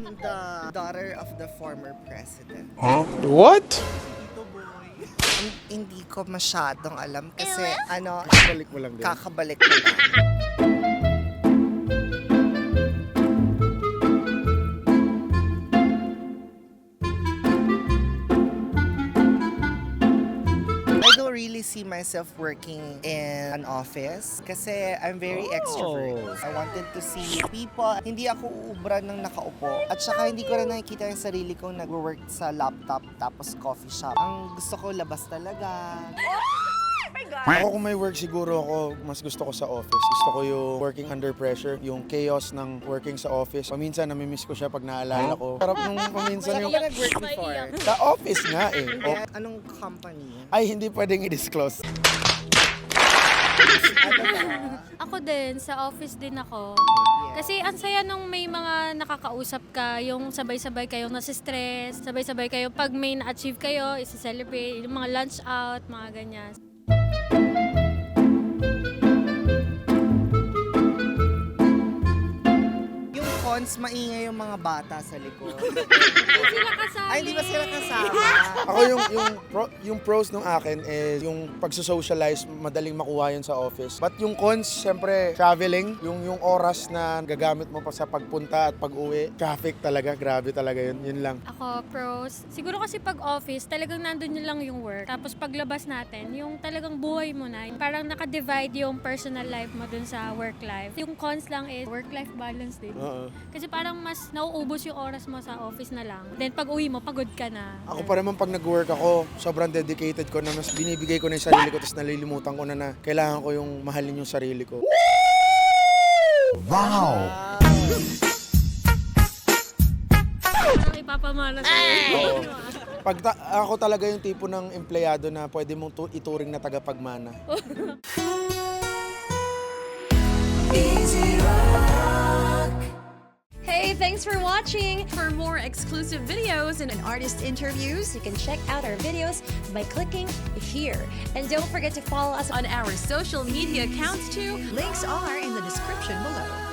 I'm the daughter of the former president. What? Hindi ko masyadong alam kasi Balik mo lang din. kakabalik ko lang. I don't really see myself working in an office kasi I'm very extrovert. I wanted to see people. Hindi ako uubra ng nakaupo. At saka hindi ko rin nakikita yung sarili kong nag-work sa laptop tapos coffee shop. Ang gusto ko labas talaga. Ako kung may work siguro ako, mas gusto ko sa office. Gusto ko yung working under pressure, yung chaos ng working sa office. Paminsan namimiss ko siya pag naalala ko. Pero nung paminsan Saan yung... ka ba nag-work before? Sa office nga eh. Anong company? Ay, hindi pwedeng i-disclose. Ako din, sa office din ako. Kasi ang saya nung may mga nakakausap ka, yung sabay-sabay kayong nasistress, sabay-sabay kayo pag may na-achieve kayo, isi-celebrate, yung mga lunch out, mga ganyan. Yung cons, maingay yung mga bata sa likod. Sila kasali. Ay, hindi ba sila kasama? Ako yung pros ng akin is yung pagsusocialize, madaling makuha yun sa office. But yung cons, syempre, traveling, yung oras na gagamit mo pa sa pagpunta at pag-uwi. Traffic talaga, grabe talaga yun lang. Ako, pros. Siguro kasi pag office, talagang nandun yun lang yung work. Tapos paglabas natin, yung talagang buhay mo na. Parang nakadivide yung personal life mo dun sa work life. Yung cons lang is work-life balance din. Oo. Kasi parang mas nauubos yung oras mo sa office na lang. Then pag uwi mo, pagod ka na. Ako pa naman pag nag-work ako, sobrang dedicated ko na mas binibigay ko na yung sarili ko tapos nalilimutan ko na kailangan ko yung mahalin yung sarili ko. Parang ipapamana sa'yo. Oo. Ako talaga yung tipo ng empleyado na pwede mong ituring na tagapagmana. Hey, thanks for watching! For more exclusive videos and artist interviews, You can check out our videos by clicking here. And don't forget to follow us on our social media accounts too. Links are in the description below.